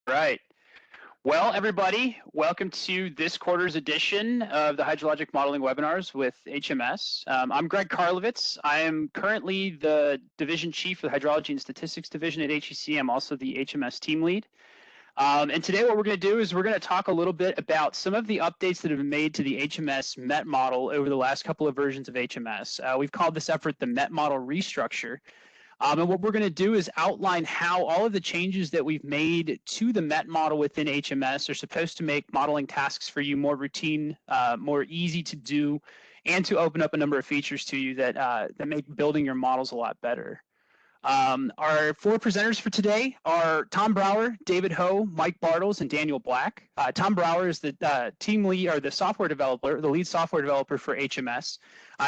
Right. Well, everybody, welcome to this quarter's edition of the Hydrologic Modeling Webinars with HMS. I'm Greg Karlovitz. I am currently the Division Chief of the Hydrology and Statistics Division at HEC. I'm also the HMS team lead. And today what we're going to do is we're going to talk a little bit about some of the updates that have been made to the HMS MET model over the last couple of versions of HMS. We've called this effort the MET Model Restructure. And what we're going to do is outline how all of the changes that we've made to the MET model within HMS are supposed to make modeling tasks for you more routine, more easy to do, and to open up a number of features to you that make building your models a lot better. Our four presenters for today are Tom Brower, David Ho, Mike Bartles, and Daniel Black. Tom Brower is the team lead, or the software developer, the lead software developer for HMS.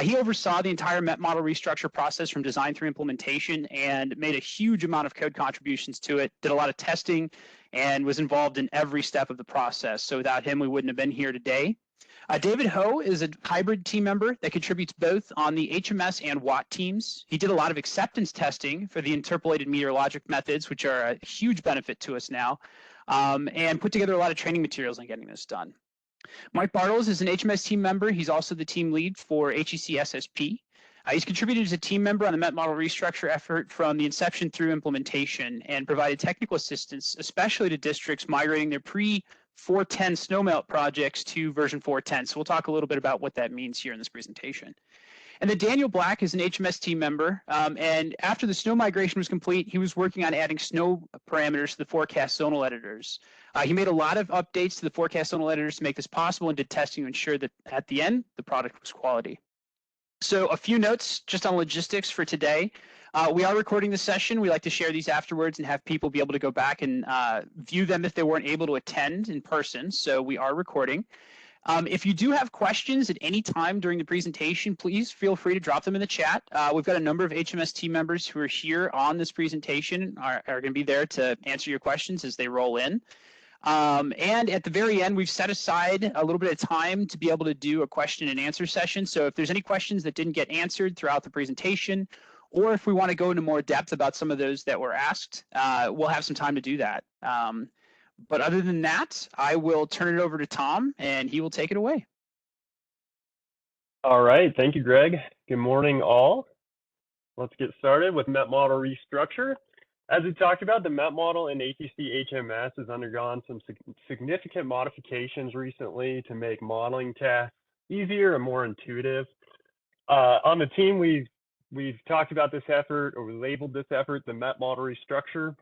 He oversaw the entire MET model restructure process from design through implementation and made a huge amount of code contributions to it, did a lot of testing, and was involved in every step of the process. So without him, we wouldn't have been here today. David Ho is a hybrid team member that contributes both on the HMS and WAT teams. He did a lot of acceptance testing for the Interpolated Meteorologic methods, which are a huge benefit to us now, and put together a lot of training materials on getting this done. Mike Bartles is an HMS team member. He's also the team lead for HEC SSP. He's contributed as a team member on the MET model restructure effort from the inception through implementation and provided technical assistance, especially to districts migrating their pre-410 Snowmelt projects to version 410. So we'll talk a little bit about what that means here in this presentation. And then Daniel Black is an HMS team member, and after the snow migration was complete, he was working on adding snow parameters to the forecast zonal editors. He made a lot of updates to the forecast zonal editors to make this possible and did testing to ensure that at the end, the product was quality. So a few notes just on logistics for today. We are recording the session. We like to share these afterwards and have people be able to go back and view them if they weren't able to attend in person. So we are recording. If you do have questions at any time during the presentation, please feel free to drop them in the chat. We've got a number of HMS team members who are here on this presentation, are going to be there to answer your questions as they roll in. And at the very end, we've set aside a little bit of time to be able to do a question and answer session. So if there's any questions that didn't get answered throughout the presentation, or if we want to go into more depth about some of those that were asked, we'll have some time to do that. But other than that, I will turn it over to Tom, and he will take it away. All right. Thank you, Greg. Good morning, all. Let's get started with MET model restructure. As we talked about, the MET model in HEC HMS has undergone some significant modifications recently to make modeling tasks easier and more intuitive. On the team, we've talked about this effort, or we labeled this effort the MET model restructure.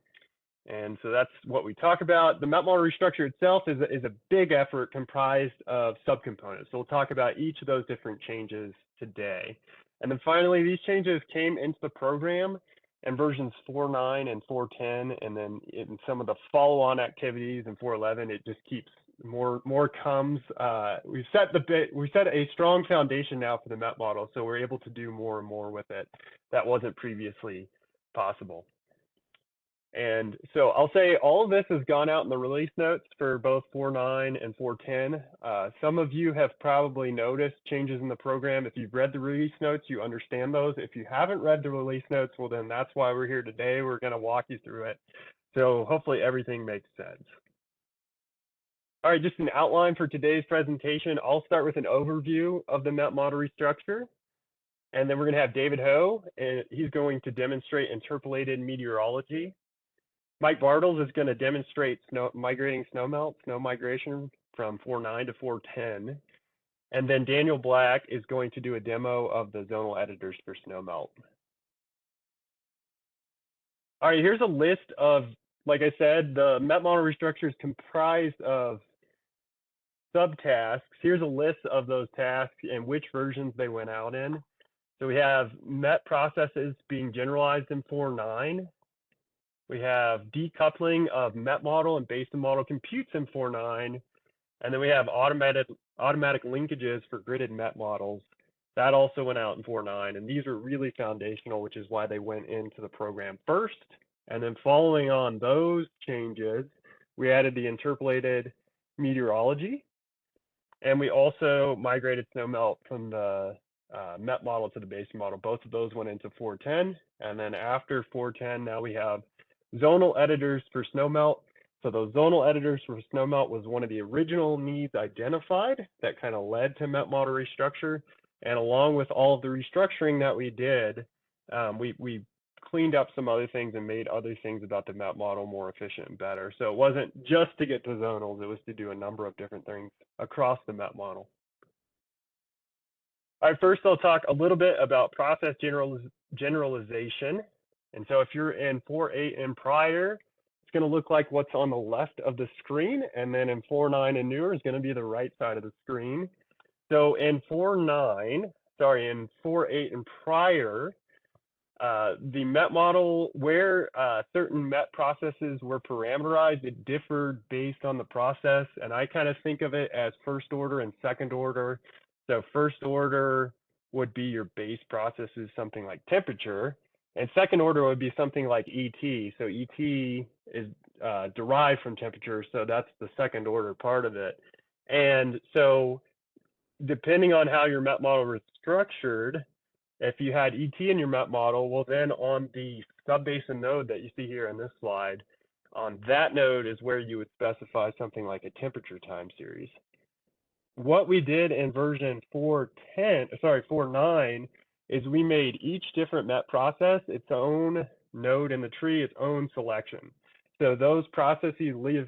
And so that's what we talk about. The MET model restructure itself is a big effort comprised of subcomponents. So we'll talk about each of those different changes today. And then finally, these changes came into the program in versions 4.9 and 4.10, and then in some of the follow-on activities in 4.11, it just keeps more comes. We've set a strong foundation now for the MET model, so we're able to do more and more with it that wasn't previously possible. And so I'll say all of this has gone out in the release notes for both 4.9 and 4.10. Some of you have probably noticed changes in the program. If you've read the release notes, you understand those. If you haven't read the release notes, well, then that's why we're here today. We're going to walk you through it. So hopefully everything makes sense. All right, just an outline for today's presentation. I'll start with an overview of the MET model restructure. And then we're going to have David Ho, and he's going to demonstrate interpolated meteorology. Mike Bartles is going to demonstrate migrating snowmelt, snow migration from 4.9 to 4.10. And then Daniel Black is going to do a demo of the zonal editors for Snowmelt. All right, here's a list of, like I said, the MET model restructure is comprised of subtasks. Here's a list of those tasks and which versions they went out in. So we have MET processes being generalized in 4.9. We have decoupling of MET model and Basin model computes in 4.9. And then we have automatic linkages for gridded MET models. That also went out in 4.9. And these are really foundational, which is why they went into the program first. And then following on those changes, we added the interpolated meteorology. And we also migrated Snowmelt from the MET model to the Basin model. Both of those went into 4.10. And then after 4.10, now we have zonal editors for Snowmelt. So those zonal editors for Snowmelt was one of the original needs identified that kind of led to Met Model Restructure. And along with all of the restructuring that we did, we cleaned up some other things and made other things about the Met model more efficient and better. So it wasn't just to get to zonals, it was to do a number of different things across the Met model. All right, first I'll talk a little bit about process generalization. And so if you're in 4.8 and prior, it's going to look like what's on the left of the screen. And then in 4.9 and newer is going to be the right side of the screen. So in 4.8 and prior, the Met model, where certain Met processes were parameterized, it differed based on the process. And I kind of think of it as first order and second order. So first order would be your base processes, something like temperature. And second order would be something like ET. So ET is derived from temperature. So that's the second order part of it. And so depending on how your Met model was structured, if you had ET in your Met model, well, then on the subbasin node that you see here in this slide, on that node is where you would specify something like a temperature time series. What we did in version 4.9 is we made each different Met process its own node in the tree, its own selection. So those processes live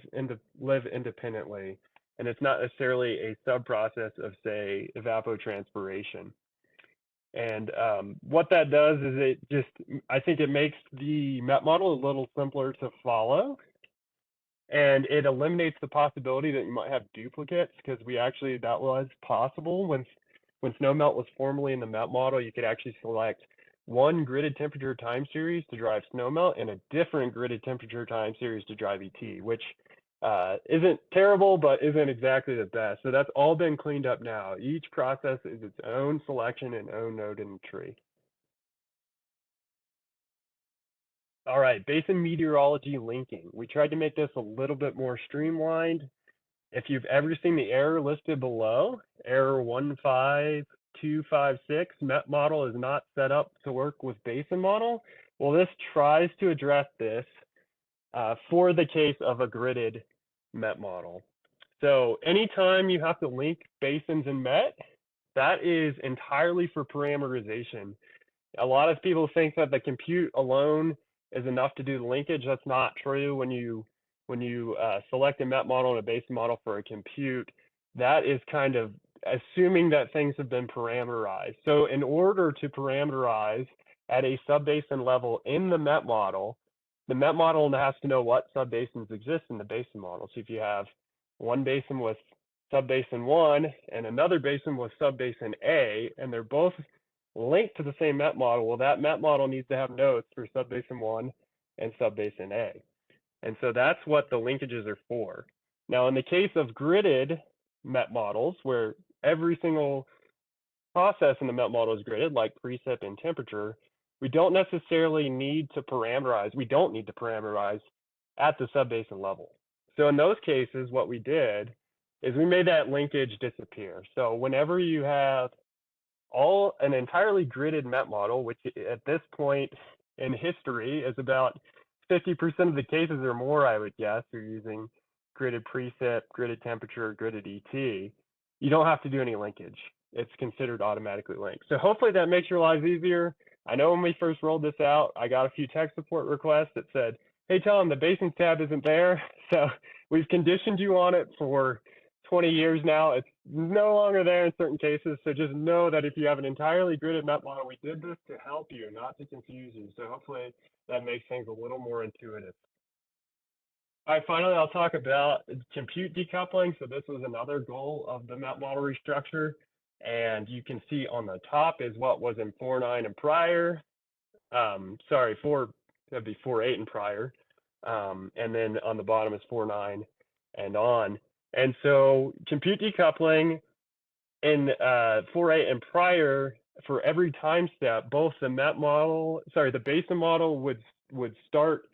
independently, and it's not necessarily a sub-process of, say, evapotranspiration. And what that does is I think it makes the Met model a little simpler to follow. And it eliminates the possibility that you might have duplicates, because that was possible when Snowmelt was formerly in the Met model. You could actually select one gridded temperature time series to drive Snowmelt and a different gridded temperature time series to drive ET, which isn't terrible, but isn't exactly the best. So that's all been cleaned up now. Each process is its own selection and own node in the tree. All right, Basin-Meteorology Linking. We tried to make this a little bit more streamlined. If you've ever seen the error listed below, error 15256, Met model is not set up to work with Basin model. Well, this tries to address this for the case of a gridded Met model. So anytime you have to link basins and Met, that is entirely for parameterization. A lot of people think that the compute alone is enough to do the linkage. That's not true. When you select a Met model and a Basin model for a compute, that is kind of assuming that things have been parameterized. So in order to parameterize at a subbasin level in the Met model has to know what subbasins exist in the Basin model. So if you have one basin with subbasin 1 and another basin with subbasin A, and they're both linked to the same Met model, well, that Met model needs to have nodes for subbasin 1 and subbasin A. And so that's what the linkages are for. Now, in the case of gridded Met models, where every single process in the Met model is gridded, like precip and temperature, we don't necessarily need to parameterize. We don't need to parameterize at the subbasin level. So in those cases, what we did is we made that linkage disappear. So whenever you have an entirely gridded Met model, which at this point in history is about 50% of the cases or more, I would guess, are using gridded precip, gridded temperature, gridded ET, you don't have to do any linkage. It's considered automatically linked. So hopefully that makes your lives easier. I know when we first rolled this out, I got a few tech support requests that said, hey, Tom, the Basins tab isn't there. So we've conditioned you on it for 20 years now. It's no longer there in certain cases. So just know that if you have an entirely gridded Met model, we did this to help you, not to confuse you. So hopefully that makes things a little more intuitive. All right, finally, I'll talk about compute decoupling. So this was another goal of the Met model restructure. And you can see on the top is what was in 4.9 and prior. That'd be 4.8 and prior. And then on the bottom is 4.9 and on. And so compute decoupling in 4.8 and prior, for every time step, both the the Basin model would start,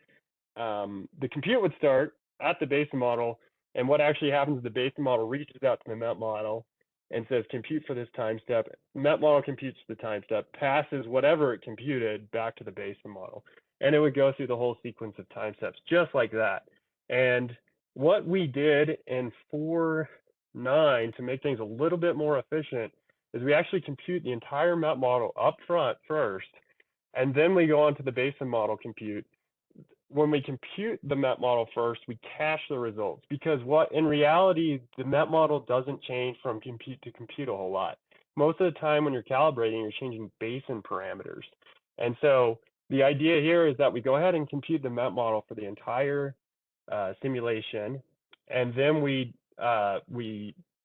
the compute would start at the Basin model, and what actually happens is the Basin model reaches out to the Met model and says compute for this time step. Met model computes the time step, passes whatever it computed back to the Basin model, and it would go through the whole sequence of time steps just like that. And what we did in 4.9 to make things a little bit more efficient is we actually compute the entire MET model up front first, and then we go on to the Basin model compute. When we compute the MET model first, we cache the results, because what in reality, the MET model doesn't change from compute to compute a whole lot. Most of the time when you're calibrating, you're changing basin parameters. And so the idea here is that we go ahead and compute the MET model for the entire simulation, and then we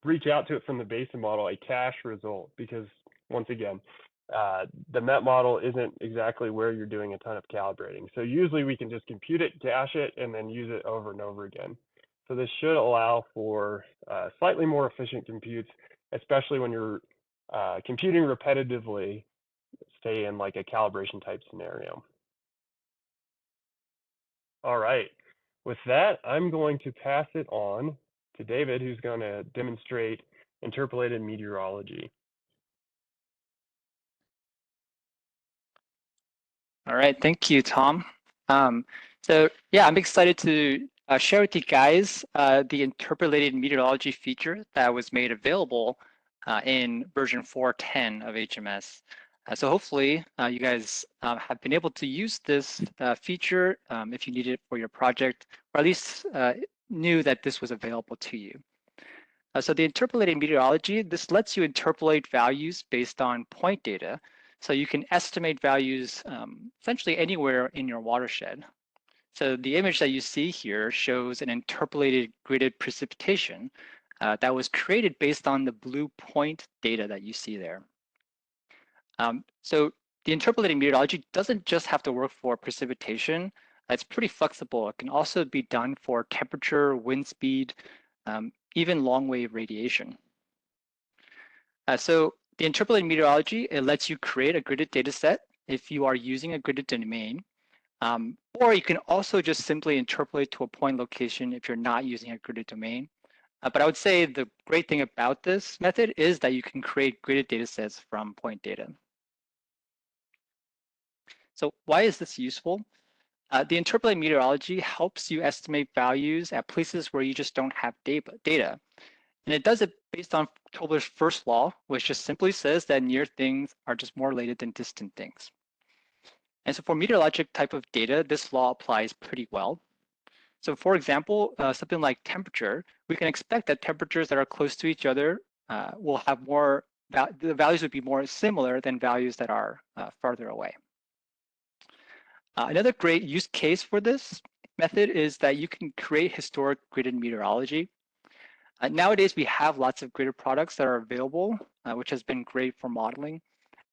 reach out to it from the Basin model, a cache result, because once again, the MET model isn't exactly where you're doing a ton of calibrating. So usually we can just compute it, cache it, and then use it over and over again. So this should allow for slightly more efficient computes, especially when you're computing repetitively, say in like a calibration type scenario. All right, with that, I'm going to pass it on to David, who's going to demonstrate interpolated meteorology. All right, thank you, Tom. So yeah, I'm excited to share with you guys the interpolated meteorology feature that was made available in version 4.10 of HMS. So hopefully you guys have been able to use this feature if you need it for your project, or at least knew that this was available to you. So the interpolated meteorology, this lets you interpolate values based on point data. So you can estimate values essentially anywhere in your watershed. So the image that you see here shows an interpolated gridded precipitation that was created based on the blue point data that you see there. So the interpolated meteorology doesn't just have to work for precipitation. It's pretty flexible. It can also be done for temperature, wind speed, even long wave radiation. So the interpolated meteorology, it lets you create a gridded data set if you are using a gridded domain, or you can also just simply interpolate to a point location if you're not using a gridded domain. But I would say the great thing about this method is that you can create gridded data sets from point data. So why is this useful? The interpolated meteorology helps you estimate values at places where you just don't have data. And it does it based on Tobler's first law, which just simply says that near things are just more related than distant things. And so for meteorologic type of data, this law applies pretty well. So for example, something like temperature, we can expect that temperatures that are close to each other will have more, the values would be more similar than values that are farther away. Another great use case for this method is that you can create historic gridded meteorology. Nowadays, we have lots of gridded products that are available, which has been great for modeling.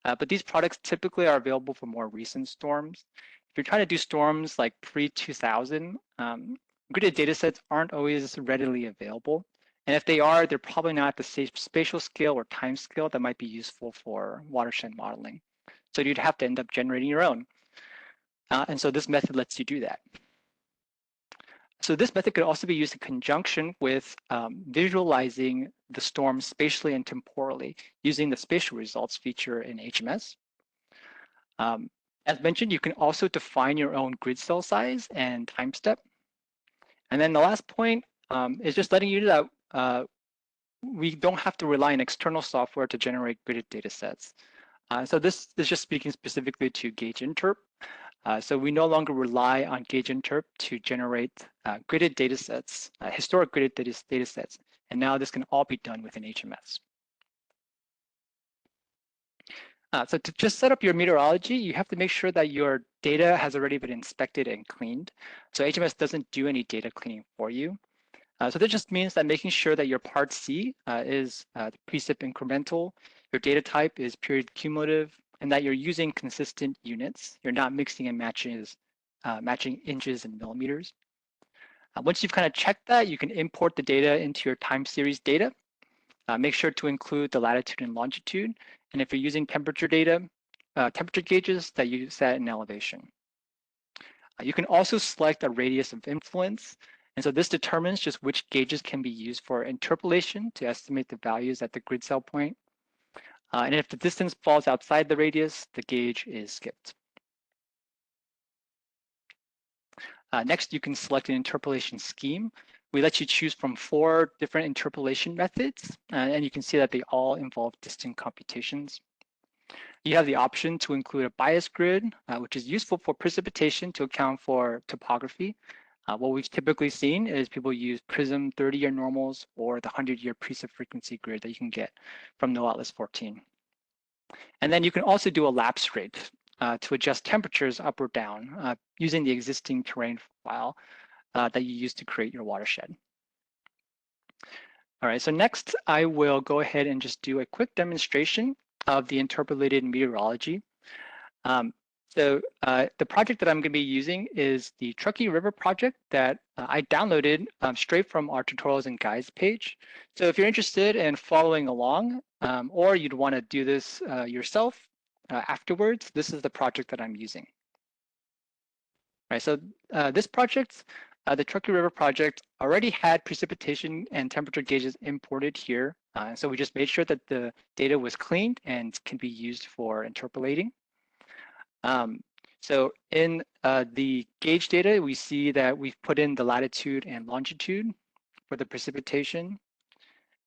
But these products typically are available for more recent storms. If you're trying to do storms like pre-2000, gridded data sets aren't always readily available. And if they are, they're probably not at the spatial scale or time scale that might be useful for watershed modeling. So you'd have to end up generating your own. And so this method lets you do that. So this method could also be used in conjunction with visualizing the storm spatially and temporally using the spatial results feature in HMS. As mentioned, you can also define your own grid cell size and time step. And then the last point is just letting you know that we don't have to rely on external software to generate gridded data sets. So this is just speaking specifically to Gauge Interp. So we no longer rely on Gauge Interp to generate gridded data sets, historic gridded data sets. And now this can all be done within HMS. So to just set up your meteorology, you have to make sure that your data has already been inspected and cleaned. So HMS doesn't do any data cleaning for you. So that just means that making sure that your part C is precip incremental, your data type is period cumulative, and that you're using consistent units. You're not mixing and matching inches and millimeters. Once you've kind of checked that, you can import the data into your time series data. Make sure to include the latitude and longitude. And if you're using temperature data, temperature gauges, that you set in elevation. You can also select a radius of influence. And so this determines just which gauges can be used for interpolation to estimate the values at the grid cell point. And if the distance falls outside the radius, the gauge is skipped. Next, you can select an interpolation scheme, we let you choose from 4 different interpolation methods, and you can see that they all involve distant computations. You have the option to include a bias grid, which is useful for precipitation to account for topography. What we've typically seen is people use PRISM 30-year normals or the 100-year precip frequency grid that you can get from NOAA Atlas 14. And then you can also do a lapse rate to adjust temperatures up or down using the existing terrain file that you use to create your watershed. All right, so next I will go ahead and just do a quick demonstration of the interpolated meteorology. The project that I'm going to be using is the Truckee River project that I downloaded straight from our tutorials and guides page. So if you're interested in following along, or you'd want to do this yourself afterwards, this is the project that I'm using. All right, so this project, the Truckee River project, already had precipitation and temperature gauges imported here. So we just made sure that the data was cleaned and can be used for interpolating. So in the gauge data, we see that we've put in the latitude and longitude for the precipitation.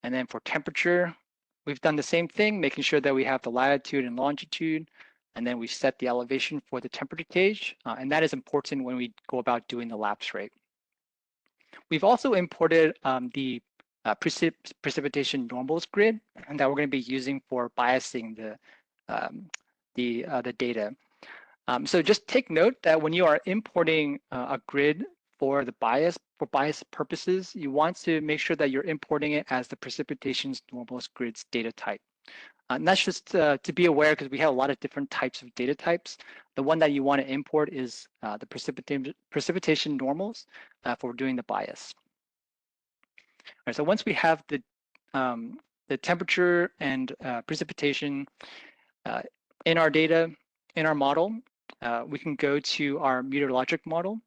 And then for temperature, we've done the same thing, making sure that we have the latitude and longitude. And then we set the elevation for the temperature gauge. And that is important when we go about doing the lapse rate. We've also imported the precipitation normals grid, and that we're going to be using for biasing the data. So just take note that when you are importing a grid for bias purposes, you want to make sure that you're importing it as the precipitation's normals grid's data type. And that's just to be aware, because we have a lot of different types of data types. The one that you want to import is the precipitation normals for doing the bias. All right, so once we have the temperature and precipitation in our data, in our model, we can go to our meteorologic model.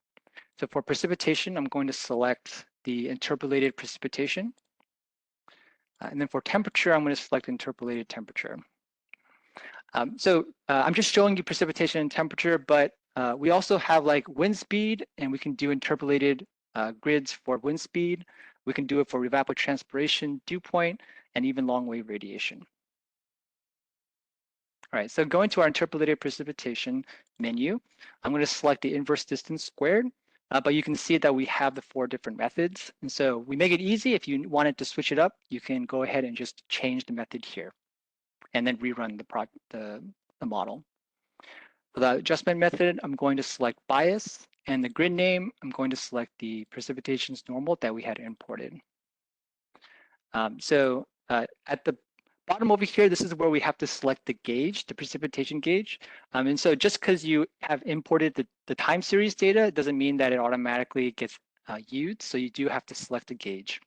So for precipitation, I'm going to select the interpolated precipitation. And then for temperature, I'm going to select interpolated temperature. I'm just showing you precipitation and temperature, but we also have like wind speed, and we can do interpolated grids for wind speed. We can do it for evapotranspiration, dew point, and even long wave radiation. All right, so going to our interpolated precipitation menu, I'm going to select the inverse distance squared, but you can see that we have the 4 different methods. And so we make it easy. If you wanted to switch it up, you can go ahead and just change the method here and then rerun the model. For the adjustment method, I'm going to select bias, and the grid name, I'm going to select the precipitation's normal that we had imported. At the bottom over here, this is where we have to select the gauge, the precipitation gauge. And so just because you have imported the time series data, it doesn't mean that it automatically gets used. So you do have to select a gauge.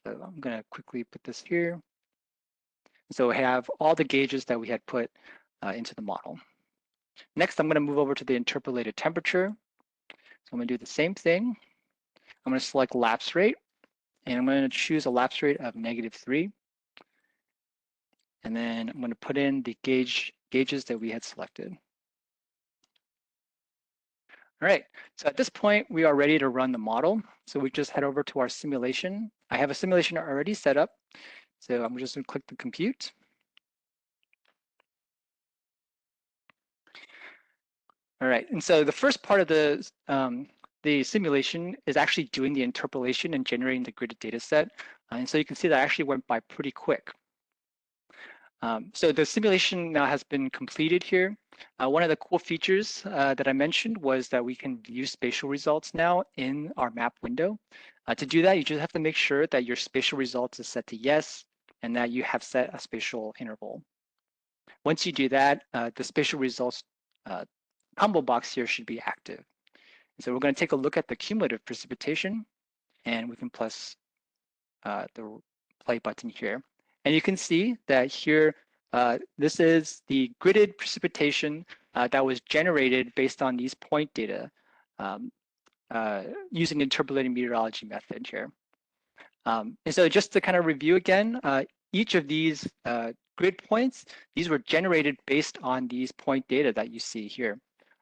So I'm going to quickly put this here. So we have all the gauges that we had put into the model. Next, I'm going to move over to the interpolated temperature. So I'm going to do the same thing. I'm going to select lapse rate, and I'm going to choose a lapse rate of -3. And then I'm going to put in the gauges that we had selected. All right, so at this point, we are ready to run the model. So we just head over to our simulation. I have a simulation already set up. So I'm just going to click the compute. All right, and so the first part of the simulation is actually doing the interpolation and generating the gridded data set. And so you can see that actually went by pretty quick. So the simulation now has been completed here. One of the cool features that I mentioned was that we can view spatial results now in our map window. To do that, you just have to make sure that your spatial results is set to yes, and that you have set a spatial interval. Once you do that, the spatial results combo box here should be active. So we're going to take a look at the cumulative precipitation, and we can press the play button here. And you can see that here, this is the gridded precipitation that was generated based on these point data using the interpolated meteorology method here. And so just to kind of review again, each of these grid points, these were generated based on these point data that you see here.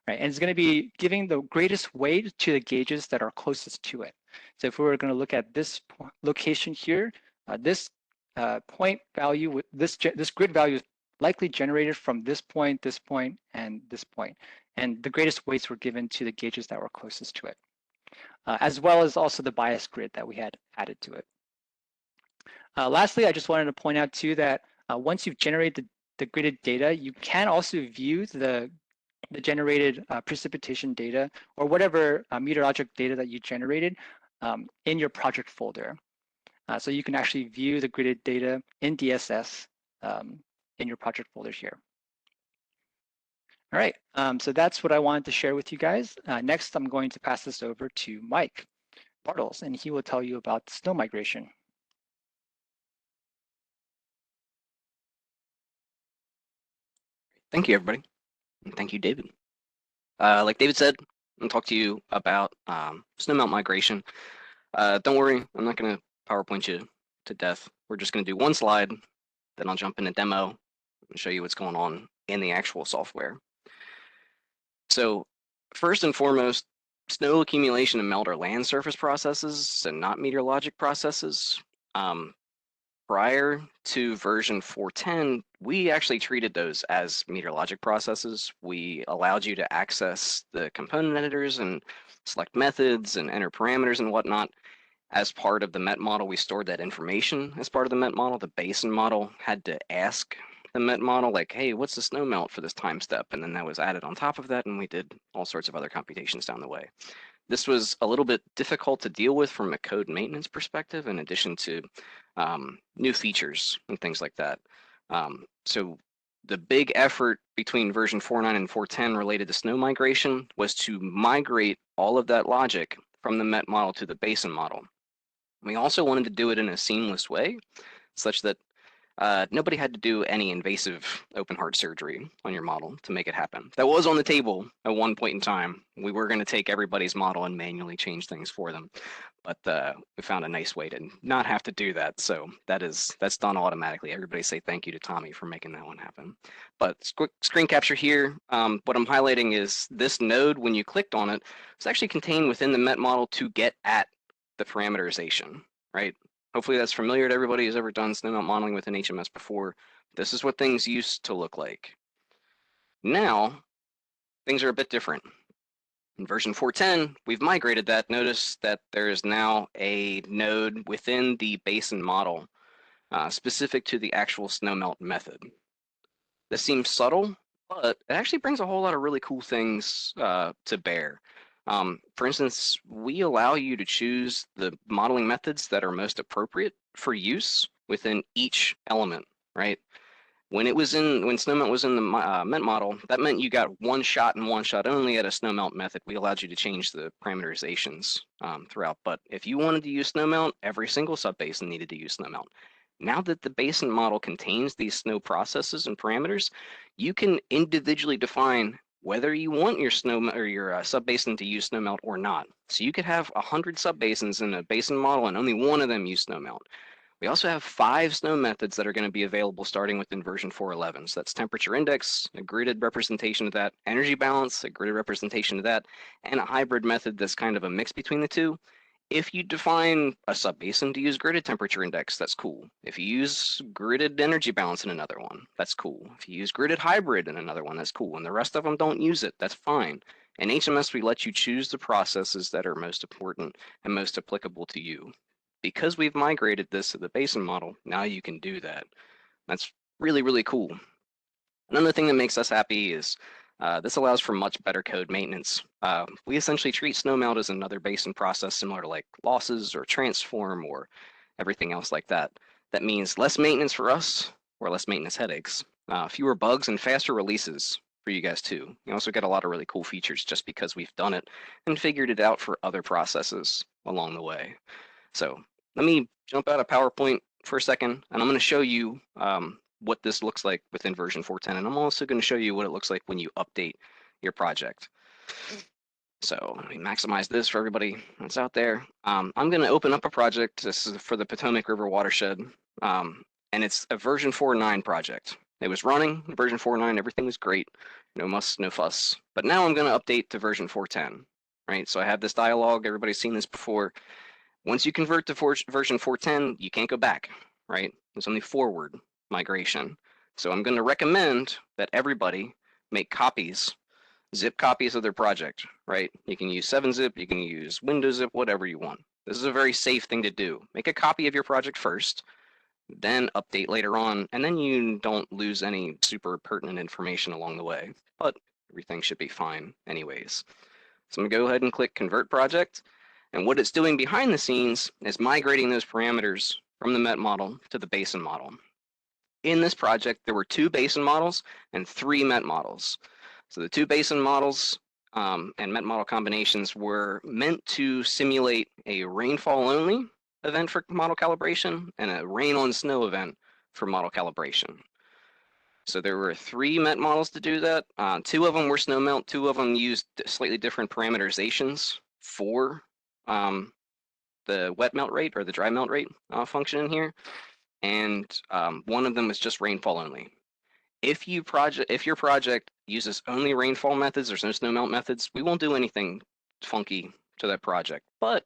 Right, and it's going to be giving the greatest weight to the gauges that are closest to it. So if we were going to look at this location here, this point value, this grid value is likely generated from this point, and this point. And the greatest weights were given to the gauges that were closest to it, as well as also the bias grid that we had added to it. Lastly, I just wanted to point out too that once you've generated the gridded data, you can also view the generated precipitation data or whatever meteorologic data that you generated in your project folder. So you can actually view the gridded data in DSS in your project folder here. All right, so that's what I wanted to share with you guys. Next, I'm going to pass this over to Mike Bartels, and he will tell you about snow migration. Thank you, everybody. And thank you, David. Like David said, I'm going to talk to you about snowmelt migration. Don't worry, I'm not going to PowerPoint you to death. We're just going to do one slide, then I'll jump in a demo and show you what's going on in the actual software. So first and foremost, snow accumulation and melt are land surface processes and not meteorologic processes. Prior to version 4.10, we actually treated those as meteorologic processes. We allowed you to access the component editors and select methods and enter parameters and whatnot. As part of the MET model, we stored that information as part of the MET model. The Basin model had to ask the MET model, like, hey, what's the snow melt for this time step? And then that was added on top of that, and we did all sorts of other computations down the way. This was a little bit difficult to deal with from a code maintenance perspective, in addition to new features and things like that. So the big effort between version 4.9 and 4.10 related to snow migration was to migrate all of that logic from the MET model to the Basin model. We also wanted to do it in a seamless way, such that nobody had to do any invasive open heart surgery on your model to make it happen. That was on the table at one point in time. We were going to take everybody's model and manually change things for them, but we found a nice way to not have to do that. So that's done automatically. Everybody say thank you to Tommy for making that one happen. But quick screen capture here. What I'm highlighting is this node, when you clicked on it, it's actually contained within the MET model to get at the parameterization, right? Hopefully that's familiar to everybody who's ever done snowmelt modeling within HMS before. This is what things used to look like. Now, things are a bit different. In version 4.10, we've migrated that. Notice that there is now a node within the Basin model specific to the actual snowmelt method. This seems subtle, but it actually brings a whole lot of really cool things to bear. For instance, we allow you to choose the modeling methods that are most appropriate for use within each element, right? When snowmelt was in the MET model, that meant you got one shot and one shot only at a snowmelt method. We allowed you to change the parameterizations throughout. But if you wanted to use snowmelt, every single subbasin needed to use snowmelt. Now that the Basin model contains these snow processes and parameters, you can individually define whether you want your subbasin to use snowmelt or not. So you could have 100 subbasins in a Basin model and only one of them use snowmelt. We also have 5 snow methods that are going to be available starting within version 4.11. So that's temperature index, a gridded representation of that, energy balance, a gridded representation of that, and a hybrid method that's kind of a mix between the two. If you define a subbasin to use gridded temperature index, that's cool. If you use gridded energy balance in another one, that's cool. If you use gridded hybrid in another one, that's cool. And the rest of them don't use it, that's fine. In HMS, we let you choose the processes that are most important and most applicable to you. Because we've migrated this to the Basin model, now you can do that. That's really, really cool. Another thing that makes us happy is this allows for much better code maintenance. We essentially treat snowmelt as another Basin process similar to like losses or transform or everything else like that. That means less maintenance for us or less maintenance headaches, fewer bugs and faster releases for you guys too. You also get a lot of really cool features just because we've done it and figured it out for other processes along the way. So let me jump out of PowerPoint for a second, and I'm going to show you what this looks like within version 4.10, and I'm also going to show you what it looks like when you update your project. So let me maximize this for everybody that's out there. I'm going to open up a project. This is for the Potomac River watershed, and it's a version 4.9 project. It was running in version 4.9, everything was great, no muss, no fuss. But now I'm going to update to version 4.10. right? So I have this dialog, everybody's seen this before. Once you convert to version 4.10, you can't go back, right? It's only forward migration. So I'm going to recommend that everybody make copies, zip copies of their project, right? You can use 7-zip, you can use Windows zip, whatever you want. This is a very safe thing to do. Make a copy of your project first, then update later on, and then you don't lose any super pertinent information along the way. But everything should be fine anyways. So I'm going to go ahead and click Convert Project. And what it's doing behind the scenes is migrating those parameters from the MET model to the Basin model. In this project, there were 2 Basin models and 3 MET models. So the 2 Basin models and MET model combinations were meant to simulate a rainfall only event for model calibration and a rain on snow event for model calibration. So there were 3 MET models to do that. 2 of them were Snowmelt. 2 of them used slightly different parameterizations for the wet melt rate or the dry melt rate function in here. And 1 of them was just rainfall only. If your project uses only rainfall methods, there's no snowmelt methods, we won't do anything funky to that project. But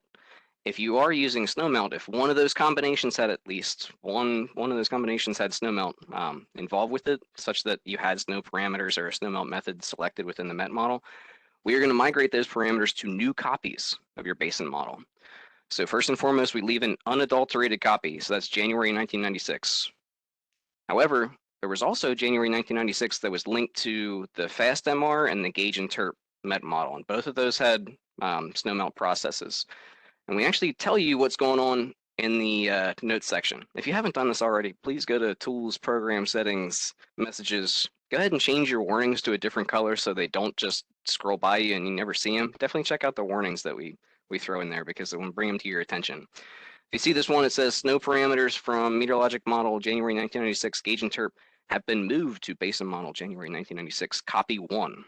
if you are using snowmelt, if one of those combinations had at least one of those combinations had snowmelt involved with it, such that you had snow parameters or a snowmelt method selected within the MET model, we are going to migrate those parameters to new copies of your Basin model. So first and foremost, we leave an unadulterated copy. So that's January 1996. However, there was also January 1996 that was linked to the FastMR and the Gauge Interp MET model. And both of those had snowmelt processes. And we actually tell you what's going on in the notes section. If you haven't done this already, please go to Tools, Program Settings, Messages. Go ahead and change your warnings to a different color so they don't just scroll by you and you never see them. Definitely check out the warnings that we throw in there because it will bring them to your attention. If you see this one, it says snow parameters from Meteorologic model January 1996 Gauge Interp have been moved to Basin model January 1996 copy 1.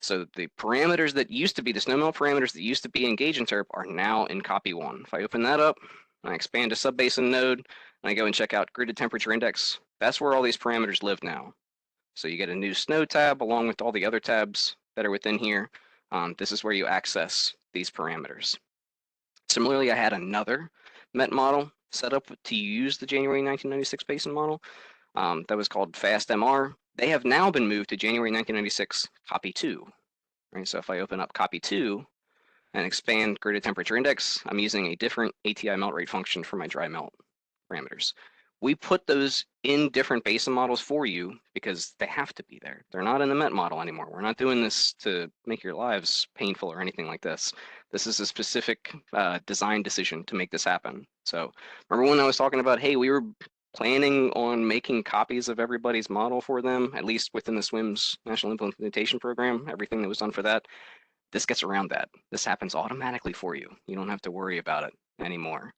So the parameters that used to be, the snowmelt parameters that used to be in Gauge Interp are now in copy 1. If I open that up, I expand a subbasin node, and I go and check out gridded temperature index, that's where all these parameters live now. So you get a new snow tab along with all the other tabs that are within here. This is where you access these parameters. Similarly, I had another MET model set up to use the January 1996 Basin model that was called FastMR. They have now been moved to January 1996 copy 2. Right, so if I open up copy 2 and expand gridded temperature index, I'm using a different ATI melt rate function for my dry melt parameters. We put those in different Basin models for you because they have to be there. They're not in the MET model anymore. We're not doing this to make your lives painful or anything like this. This is a specific design decision to make this happen. So remember when I was talking about, hey, we were planning on making copies of everybody's model for them, at least within the SWIMS National Implementation Program, everything that was done for that. This gets around that. This happens automatically for you. You don't have to worry about it anymore.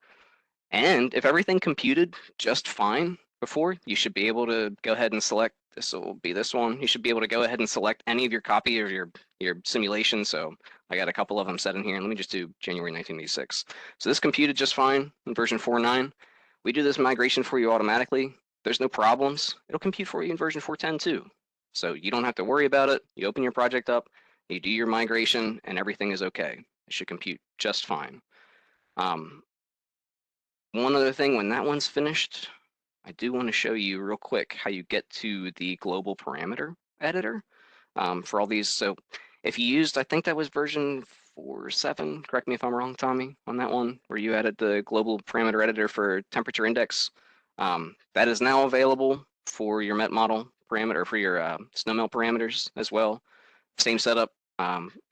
And if everything computed just fine before, you should be able to go ahead and select, this will be this one. You should be able to go ahead and select any of your copy of your simulation. So I got a couple of them set in here. And let me just do January 1986. So this computed just fine in version 4.9. We do this migration for you automatically. There's no problems. It'll compute for you in version 4.10 too. So you don't have to worry about it. You open your project up, you do your migration, and everything is okay. It should compute just fine. One other thing, when that one's finished, I do want to show you real quick how you get to the global parameter editor for all these. So if you used, I think that was version 4.7, correct me if I'm wrong, Tommy, on that one, where you added the global parameter editor for temperature index. That is now available for your MET model parameter, for your snowmelt parameters as well. Same setup.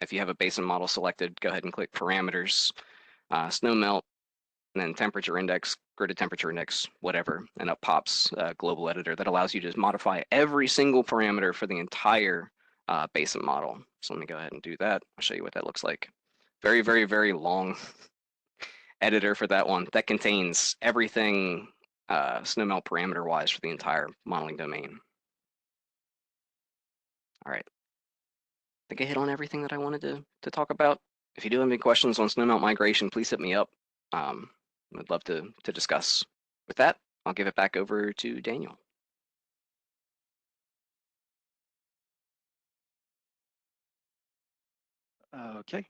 If you have a Basin model selected, go ahead and click parameters, snowmelt, and then temperature index, gridded temperature index, whatever, and up pops global editor that allows you to modify every single parameter for the entire Basin model. So let me go ahead and do that. I'll show you what that looks like. Very, very, very long editor for that one. That contains everything snowmelt parameter wise for the entire modeling domain. All right. I think I hit on everything that I wanted to talk about. If you do have any questions on snowmelt migration, please hit me up. I'd love to discuss. With that, I'll give it back over to Daniel. Okay.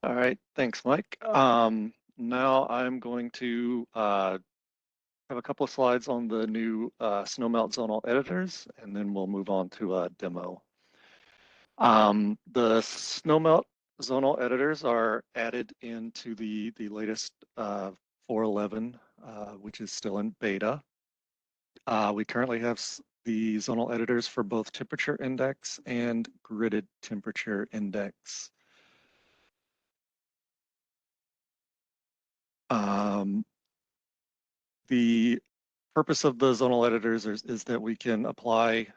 All right, thanks, Mike. Now I'm going to have a couple of slides on the new Snowmelt zonal editors, and then we'll move on to a demo. The Snowmelt zonal editors are added into the latest 4.11, which is still in beta. We currently have the zonal editors for both temperature index and gridded temperature index. The purpose of the zonal editors is that we can apply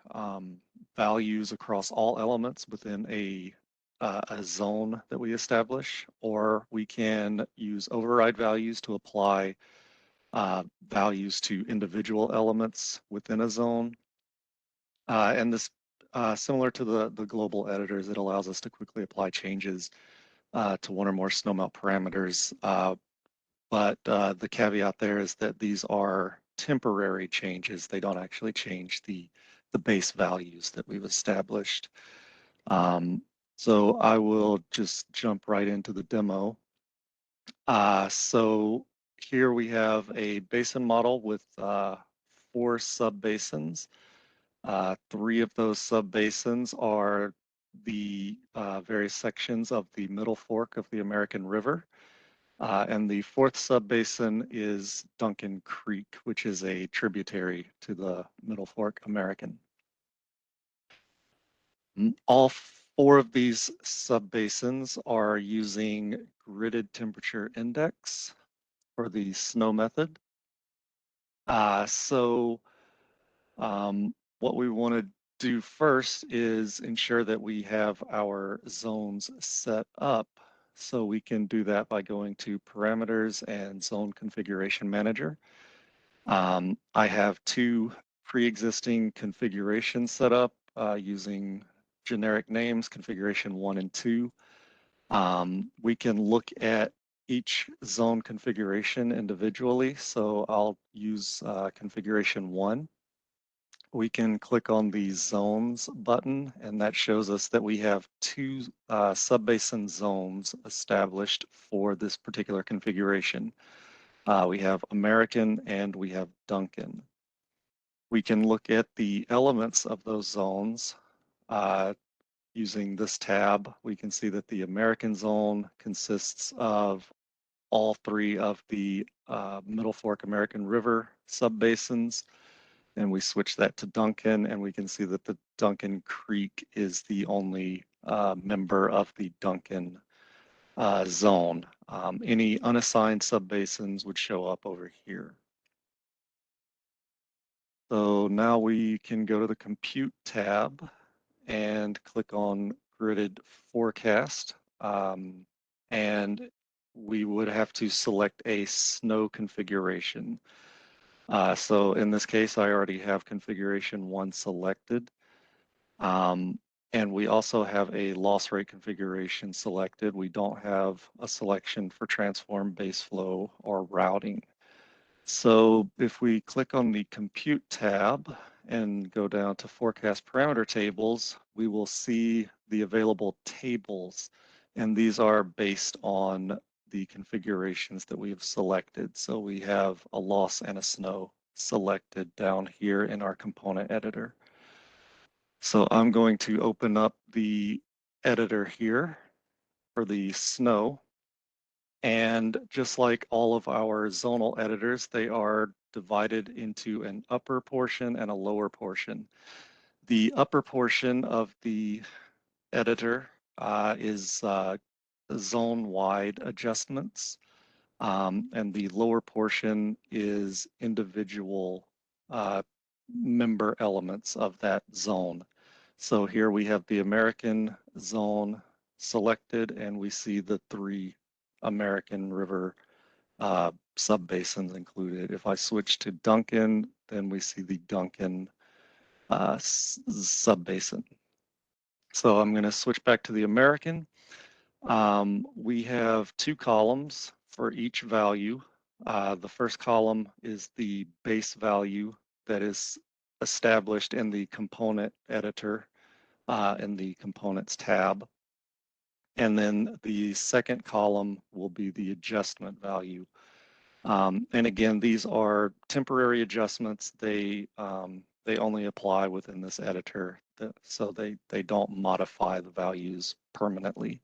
values across all elements within a zone that we establish, or we can use override values to apply values to individual elements within a zone. And this, similar to the global editors, it allows us to quickly apply changes to one or more snowmelt parameters. But the caveat there is that these are temporary changes. They don't actually change the base values that we've established. So I will just jump right into the demo. So here we have a basin model with 4 subbasins. 3 of those subbasins are the various sections of the middle fork of the American River. And the 4th subbasin is Duncan Creek, which is a tributary to the Middle Fork American. All 4 of these subbasins are using gridded temperature index for the snow method. What we want to do first is ensure that we have our zones set up. So we can do that by going to Parameters and Zone Configuration Manager. I have 2 pre-existing configurations set up using generic names, configuration 1 and 2. We can look at each zone configuration individually. So I'll use configuration 1. We can click on the zones button, and that shows us that we have 2 subbasin zones established for this particular configuration. We have American and we have Duncan. We can look at the elements of those zones using this tab. We can see that the American zone consists of all 3 of the Middle Fork American River subbasins. And we switch that to Duncan, and we can see that the Duncan Creek is the only member of the Duncan zone. Any unassigned subbasins would show up over here. So now we can go to the Compute tab and click on Gridded Forecast. And we would have to select a snow configuration. So in this case, I already have configuration 1 selected. And we also have a loss rate configuration selected. We don't have a selection for transform, base flow, or routing. So if we click on the Compute tab and go down to Forecast Parameter Tables, we will see the available tables. And these are based on the configurations that we have selected. So we have a loss and a snow selected down here in our component editor. So I'm going to open up the editor here for the snow. And just like all of our zonal editors, they are divided into an upper portion and a lower portion. The upper portion of the editor is zone-wide adjustments, and the lower portion is individual member elements of that zone. So here we have the American zone selected, and we see the 3 American River subbasins included. If I switch to Duncan, then we see the Duncan subbasin. So I'm going to switch back to the American. We have 2 columns for each value. The first column is the base value that is established in the component editor in the components tab. And then the second column will be the adjustment value. And again, these are temporary adjustments. They only apply within this editor, so they don't modify the values permanently.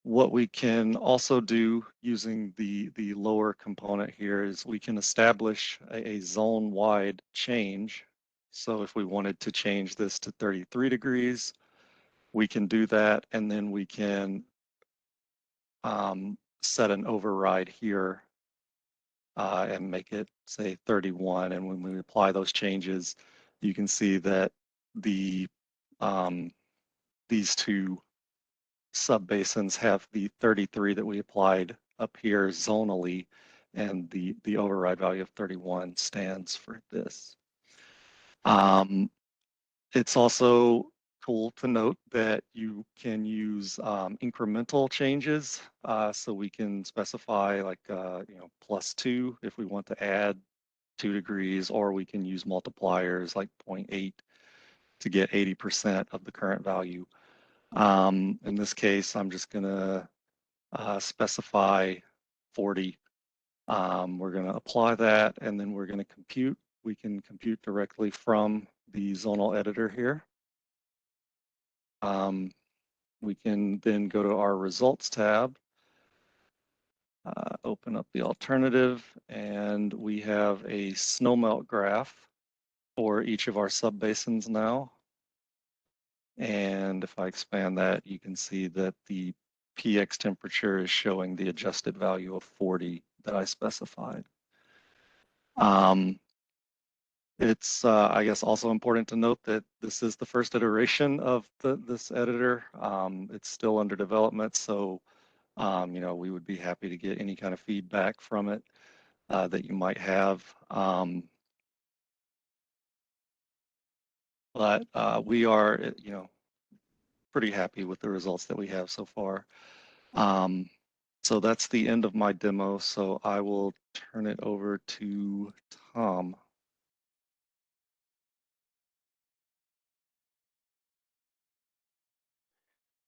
What we can also do using the lower component here is we can establish a zone-wide change. So if we wanted to change this to 33 degrees, we can do that, and then we can set an override here and make it, say, 31. And when we apply those changes, you can see that the these two subbasins have the 33 that we applied up here zonally, and the override value of 31 stands for this. It's also cool to note that you can use incremental changes. So we can specify like, +2 if we want to add 2 degrees, or we can use multipliers like 0.8 to get 80% of the current value. In this case, I'm just gonna specify 40. We're gonna apply that, and then we're gonna compute. We can compute directly from the zonal editor here. We can then go to our results tab, open up the alternative, and we have a snowmelt graph for each of our subbasins now. And if I expand that, you can see that the PX temperature is showing the adjusted value of 40 that I specified. It's, I guess, also important to note that this is the first iteration of this editor. It's still under development, so we would be happy to get any kind of feedback from it that you might have. But we are, pretty happy with the results that we have so far. So that's the end of my demo. So I will turn it over to Tom.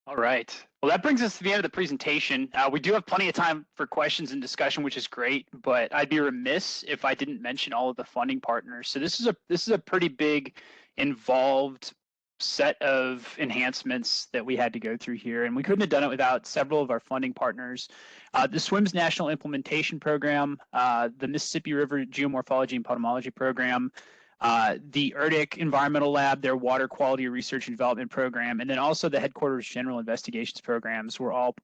All right. Well, that brings us to the end of the presentation. We do have plenty of time for questions and discussion, which is great, but I'd be remiss if I didn't mention all of the funding partners. So this is a pretty big, involved set of enhancements that we had to go through here, and we couldn't have done it without several of our funding partners. The SWIMS National Implementation Program, the Mississippi River Geomorphology and Potamology Program, the ERDIC Environmental Lab, their Water Quality Research and Development Program, and then also the Headquarters General Investigations Programs were all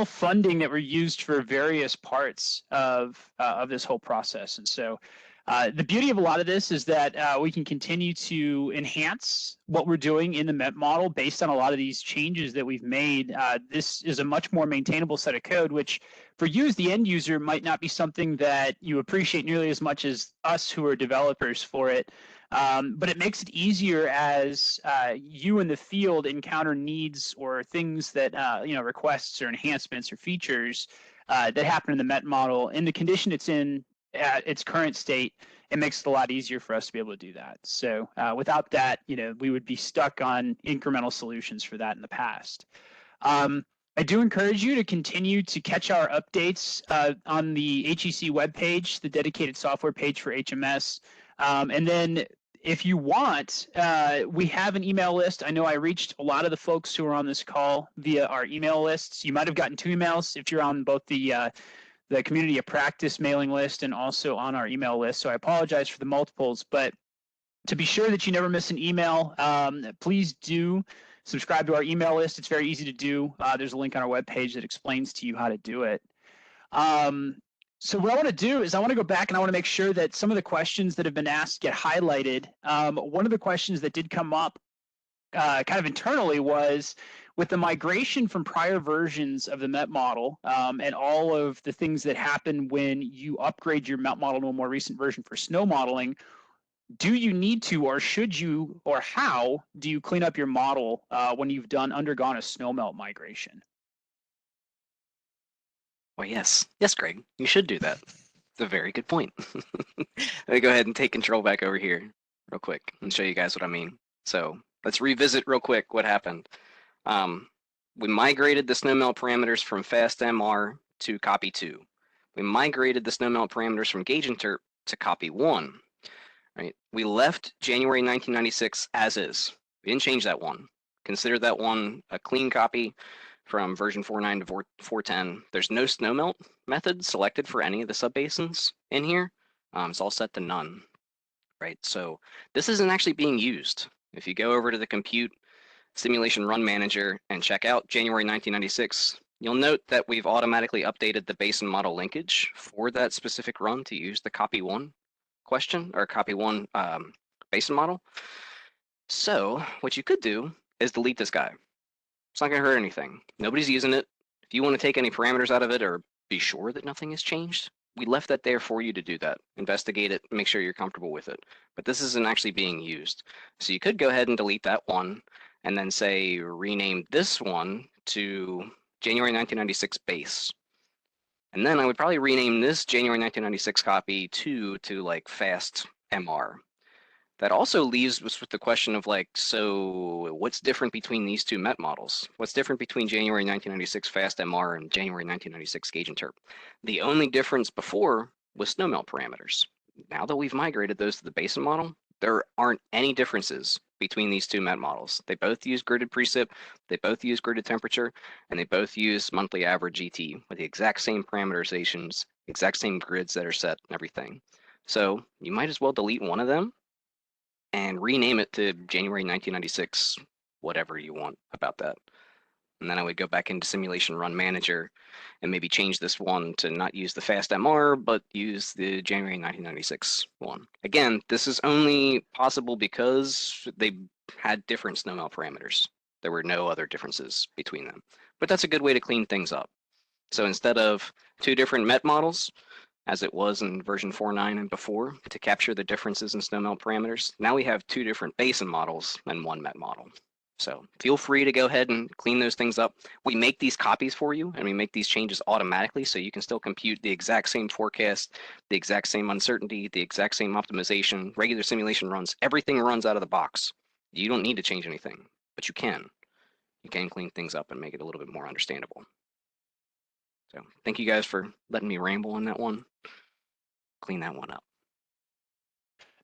funding that were used for various parts of this whole process. And so the beauty of a lot of this is that we can continue to enhance what we're doing in the MET model based on a lot of these changes that we've made. This is a much more maintainable set of code, which for you as the end user might not be something that you appreciate nearly as much as us who are developers for it. But it makes it easier as you in the field encounter needs or things that, requests or enhancements or features that happen in the MET model in the condition it's in at its current state. It makes it a lot easier for us to be able to do that. So without that, we would be stuck on incremental solutions for that in the past. I do encourage you to continue to catch our updates on the HEC webpage, the dedicated software page for HMS. And then if you want, we have an email list. I know I reached a lot of the folks who are on this call via our email lists. You might have gotten 2 emails if you're on both the Community of Practice mailing list and also on our email list. So I apologize for the multiples, but to be sure that you never miss an email, please do subscribe to our email list. It's very easy to do. There's a link on our webpage that explains to you how to do it. So what I want to do is I want to go back and I want to make sure that some of the questions that have been asked get highlighted. One of the questions that did come up kind of internally was, with the migration from prior versions of the MET model and all of the things that happen when you upgrade your MET model to a more recent version for snow modeling, do you need to, or should you, or how do you clean up your model when you've undergone a snowmelt migration? Well, yes, Greg, you should do that. It's a very good point. Let me go ahead and take control back over here real quick and show you guys what I mean. So let's revisit real quick what happened. We migrated the Snowmelt parameters from FastMR to copy 2. We migrated the Snowmelt parameters from GaugeInterp to copy 1. Right? We left January 1996 as is. We didn't change that one. Consider that one a clean copy from version 4.9 to 4.10. There's no Snowmelt method selected for any of the subbasins in here. It's all set to none. Right? So this isn't actually being used. If you go over to the Compute Simulation Run Manager and check out January 1996, you'll note that we've automatically updated the basin model linkage for that specific run to use the copy 1 question or copy 1 basin model. So what you could do is delete this guy. It's not going to hurt anything. Nobody's using it. If you want to take any parameters out of it or be sure that nothing has changed, we left that there for you to do that. Investigate it, make sure you're comfortable with it. But this isn't actually being used. So you could go ahead and delete that one and then say rename this one to January 1996 base. And then I would probably rename this January 1996 copy to like fast MR. That also leaves us with the question of like, so what's different between these two MET models? What's different between January 1996 fast MR and January 1996 GaugeInterp? The only difference before was Snowmelt parameters. Now that we've migrated those to the basin model, there aren't any differences between these two MET models. They both use gridded precip, they both use gridded temperature, and they both use monthly average ET with the exact same parameterizations, exact same grids that are set and everything. So you might as well delete one of them and rename it to January 1996, whatever you want about that. And then I would go back into Simulation Run Manager and maybe change this one to not use the fast MR, but use the January 1996 one. Again, this is only possible because they had different Snowmelt parameters. There were no other differences between them. But that's a good way to clean things up. So instead of two different MET models, as it was in version 4.9 and before, to capture the differences in Snowmelt parameters, now we have two different basin models and one MET model. So feel free to go ahead and clean those things up. We make these copies for you, and we make these changes automatically, so you can still compute the exact same forecast, the exact same uncertainty, the exact same optimization, regular simulation runs. Everything runs out of the box. You don't need to change anything, but you can. You can clean things up and make it a little bit more understandable. So thank you guys for letting me ramble on that one. Clean that one up.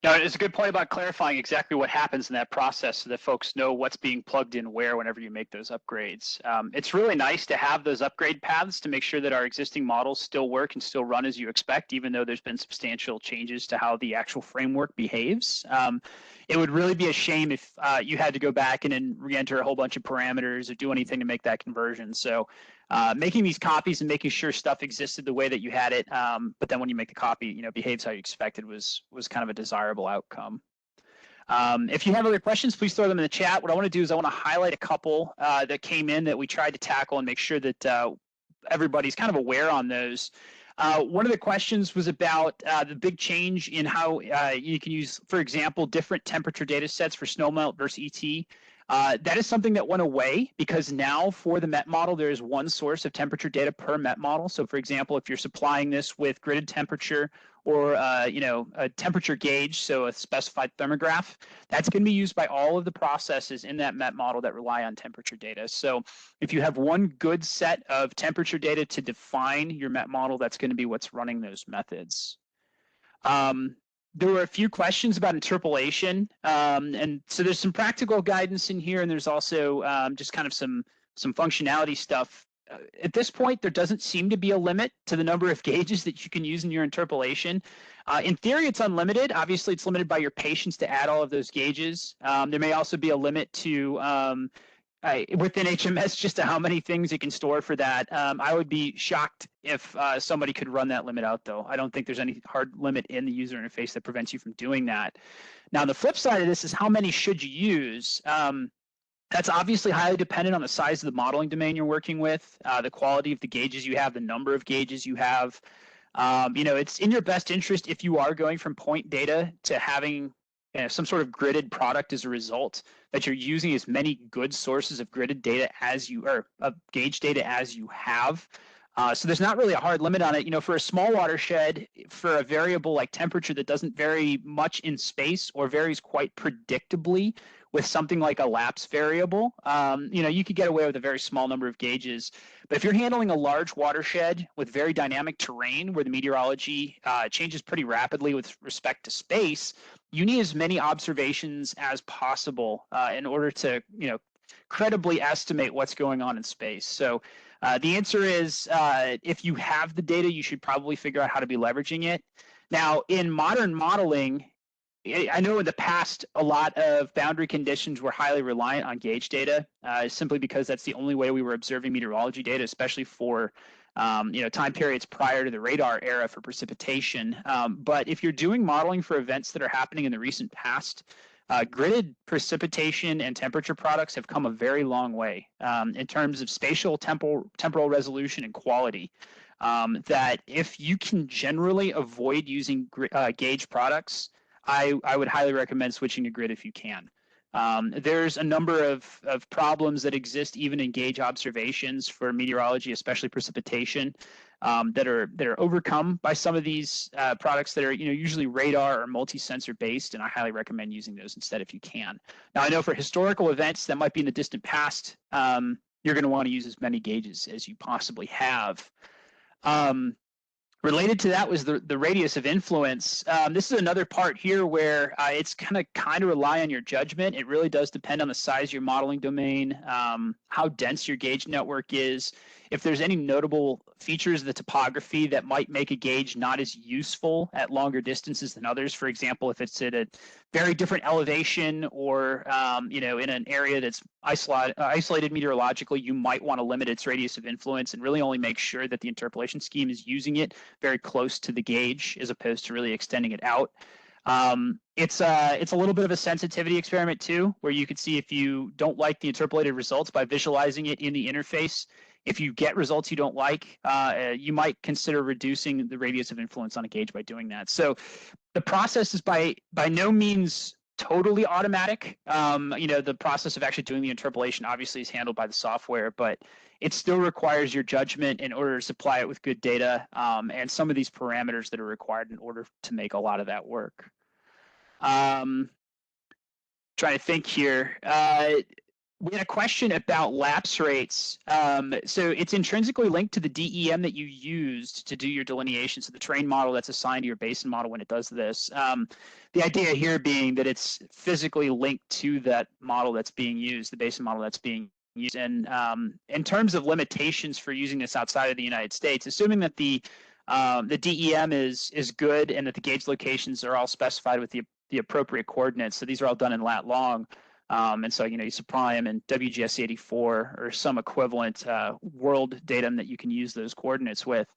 No, it's a good point about clarifying exactly what happens in that process so that folks know what's being plugged in where whenever you make those upgrades. It's really nice to have those upgrade paths to make sure that our existing models still work and still run as you expect, even though there's been substantial changes to how the actual framework behaves. It would really be a shame if you had to go back and then re-enter a whole bunch of parameters or do anything to make that conversion. So making these copies and making sure stuff existed the way that you had it, but then when you make the copy, behaves how you expected was kind of a desirable outcome. If you have other questions, please throw them in the chat. What I want to do is I want to highlight a couple that came in that we tried to tackle and make sure that everybody's kind of aware on those. One of the questions was about the big change in how you can use, for example, different temperature data sets for Snowmelt versus ET. That is something that went away because now for the MET model, there is one source of temperature data per MET model. So for example, if you're supplying this with gridded temperature or a temperature gauge, so a specified thermograph, that's going to be used by all of the processes in that MET model that rely on temperature data. So if you have one good set of temperature data to define your MET model, that's going to be what's running those methods. There were a few questions about interpolation, and so there's some practical guidance in here, and there's also just kind of some functionality stuff. At this point, there doesn't seem to be a limit to the number of gauges that you can use in your interpolation. In theory, it's unlimited. Obviously, it's limited by your patience to add all of those gauges. There may also be a limit to within HMS just to how many things it can store for that. I would be shocked if somebody could run that limit out, though. I don't think there's any hard limit in the user interface that prevents you from doing that. Now, the flip side of this is how many should you use? That's obviously highly dependent on the size of the modeling domain you're working with, the quality of the gauges you have, the number of gauges you have. It's in your best interest if you are going from point data to having some sort of gridded product as a result, that you're using as many good sources of gridded data as you, or of gauge data as you have. So there's not really a hard limit on it. You know, for a small watershed, for a variable like temperature that doesn't vary much in space or varies quite predictably with something like a lapse variable, you know, you could get away with a very small number of gauges. But if you're handling a large watershed with very dynamic terrain where the meteorology changes pretty rapidly with respect to space, you need as many observations as possible in order to, you know, credibly estimate what's going on in space. So the answer is if you have the data, you should probably figure out how to be leveraging it. Now, in modern modeling, I know in the past, a lot of boundary conditions were highly reliant on gauge data, simply because that's the only way we were observing meteorology data, especially for you know, time periods prior to the radar era for precipitation. But if you're doing modeling for events that are happening in the recent past, gridded precipitation and temperature products have come a very long way in terms of spatial, temporal resolution, and quality. That if you can generally avoid using gauge products, I would highly recommend switching to grid if you can. There's a number of problems that exist even in gauge observations for meteorology, especially precipitation, that are overcome by some of these products that are, you know, usually radar or multi-sensor based, and I highly recommend using those instead if you can. Now, I know for historical events that might be in the distant past, you're going to want to use as many gauges as you possibly have. Related to that was the radius of influence. This is another part here where it's kind of rely on your judgment. It really does depend on the size of your modeling domain, how dense your gauge network is, if there's any notable features of the topography that might make a gauge not as useful at longer distances than others. For example, if it's at a very different elevation or you know, in an area that's isolated meteorologically, you might want to limit its radius of influence and really only make sure that the interpolation scheme is using it very close to the gauge as opposed to really extending it out. It's a little bit of a sensitivity experiment too, where you could see if you don't like the interpolated results by visualizing it in the interface. If you get results you don't like, you might consider reducing the radius of influence on a gauge by doing that. So the process is by no means totally automatic. You know, the process of actually doing the interpolation obviously is handled by the software, but it still requires your judgment in order to supply it with good data and some of these parameters that are required in order to make a lot of that work. Trying to think here. We had a question about lapse rates. So it's intrinsically linked to the DEM that you used to do your delineation. So the terrain model that's assigned to your basin model when it does this. The idea here being that it's physically linked to that model that's being used, the basin model that's being used. And in terms of limitations for using this outside of the United States, assuming that the DEM is good and that the gauge locations are all specified with the appropriate coordinates. So these are all done in lat long. And so, you know, you supply them in WGS 84 or some equivalent world datum that you can use those coordinates with.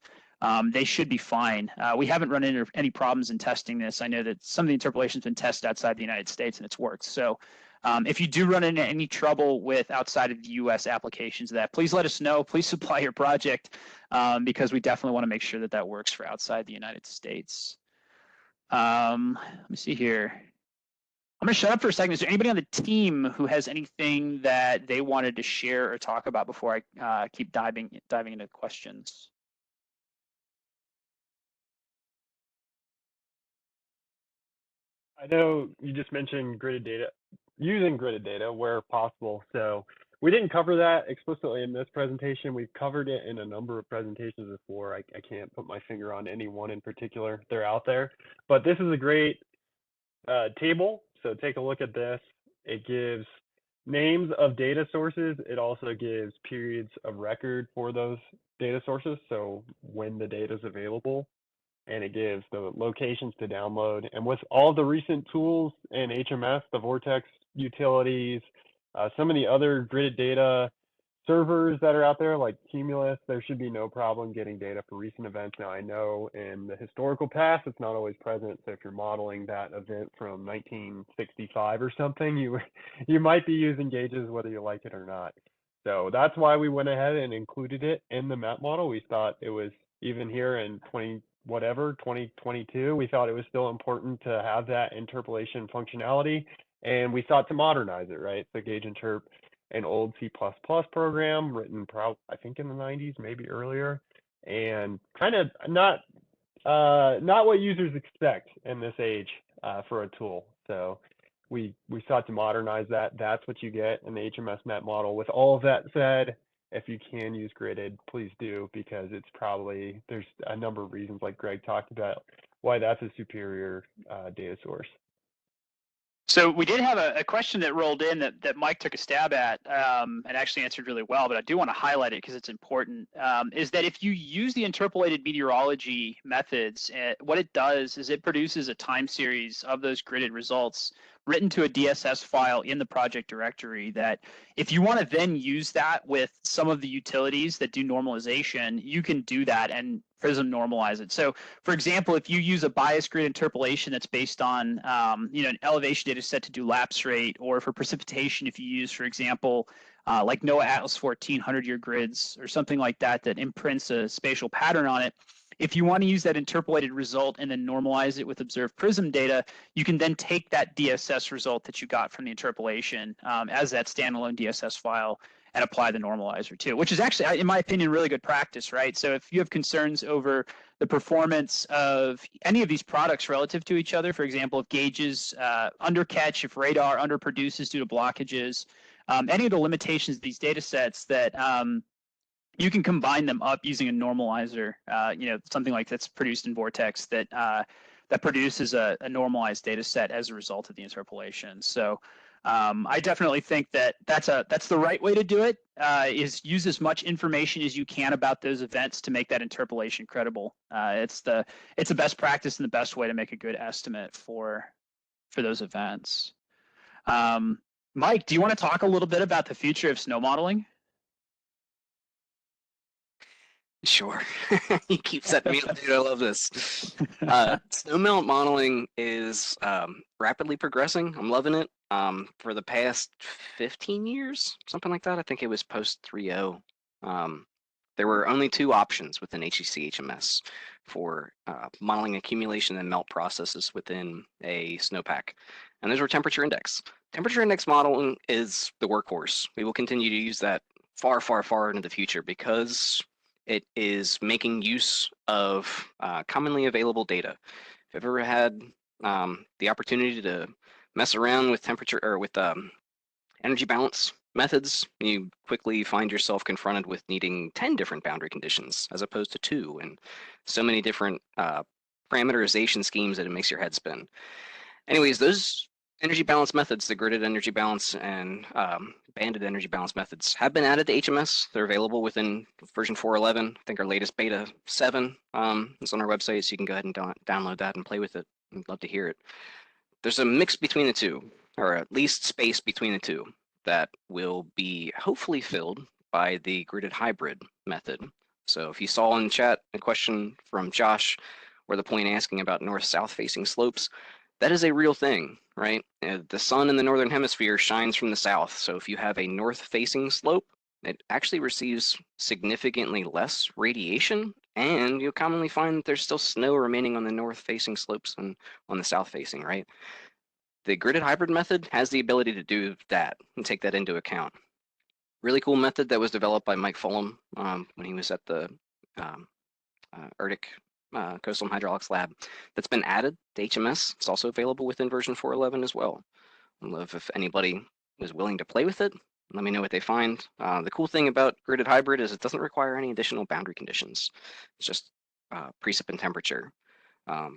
They should be fine. We haven't run into any problems in testing this. I know that some of the interpolation has been tested outside the United States and it's worked. So if you do run into any trouble with outside of the US applications of that, please let us know. Please supply your project because we definitely want to make sure that that works for outside the United States. Let me see here. I'm going to shut up for a second. Is there anybody on the team who has anything that they wanted to share or talk about before I keep diving into questions? I know you just mentioned gridded data, using gridded data where possible. So we didn't cover that explicitly in this presentation. We've covered it in a number of presentations before. I can't put my finger on any one in particular. They're out there. But this is a great table. So take a look at this. It gives names of data sources. It also gives periods of record for those data sources. So when the data is available, and it gives the locations to download. And with all the recent tools in HMS, the Vortex utilities, some of the other gridded data servers that are out there like Cumulus, there should be no problem getting data for recent events. Now I know in the historical past, it's not always present. So if you're modeling that event from 1965 or something, you might be using gauges whether you like it or not. So that's why we went ahead and included it in the map model. We thought it was, even here in 2022, we thought it was still important to have that interpolation functionality, and we thought to modernize it, right? So Gauge Interp, an old C++ program written I think in the 90s, maybe earlier. and kind of not what users expect in this age for a tool. So we sought to modernize that. That's what you get in the HMS Met model. With all of that said, if you can use gridded, please do, because it's probably, there's a number of reasons, like Greg talked about, why that's a superior data source. So we did have a question that rolled in that Mike took a stab at and actually answered really well, but I do want to highlight it because it's important, is that if you use the interpolated meteorology methods, what it does is it produces a time series of those gridded results written to a DSS file in the project directory that if you want to then use that with some of the utilities that do normalization, you can do that and Prism normalize it. So for example, if you use a bias grid interpolation that's based on an elevation data set to do lapse rate, or for precipitation, if you use, for example, like NOAA Atlas 1400-year grids or something like that that imprints a spatial pattern on it, if you want to use that interpolated result and then normalize it with observed Prism data, you can then take that DSS result that you got from the interpolation as that standalone DSS file and apply the normalizer to it, which is actually, in my opinion, really good practice, right? So if you have concerns over the performance of any of these products relative to each other, for example, if gauges undercatch, if radar underproduces due to blockages, any of the limitations of these data sets that you can combine them up using a normalizer, something like that's produced in Vortex that produces a normalized data set as a result of the interpolation. So I definitely think that that's the right way to do it, is use as much information as you can about those events to make that interpolation credible. It's the best practice and the best way to make a good estimate for those events. Mike, do you want to talk a little bit about the future of snow modeling? Sure. You keep setting me up, dude. I love this. Snowmelt modeling is rapidly progressing. I'm loving it. For the past 15 years, something like that. I think it was post 3.0. There were only two options within HEC HMS for modeling accumulation and melt processes within a snowpack, and those were temperature index. Temperature index modeling is the workhorse. We will continue to use that far, far, far into the future because it is making use of commonly available data. If you've ever had the opportunity to mess around with temperature or with energy balance methods, you quickly find yourself confronted with needing 10 different boundary conditions as opposed to 2, and so many different parameterization schemes that it makes your head spin. Anyways, those energy balance methods, the gridded energy balance and banded energy balance methods, have been added to HMS. They're available within version 4.11. I think our latest beta 7 is on our website, so you can go ahead and download that and play with it. I'd love to hear it. There's a mix between the two, or at least space between the two, that will be hopefully filled by the gridded hybrid method. So if you saw in chat a question from Josh or the point asking about north-south facing slopes, that is a real thing, right? The sun in the northern hemisphere shines from the south. So if you have a north-facing slope, it actually receives significantly less radiation, and you'll commonly find that there's still snow remaining on the north-facing slopes and on the south-facing, right? The gridded hybrid method has the ability to do that and take that into account. Really cool method that was developed by Mike Fulham when he was at the Arctic Coastal and Hydraulics Lab, that's been added to HMS. It's also available within version 4.11 as well. I'd love if anybody was willing to play with it. Let me know what they find. The cool thing about gridded hybrid is it doesn't require any additional boundary conditions. It's just precip and temperature. We're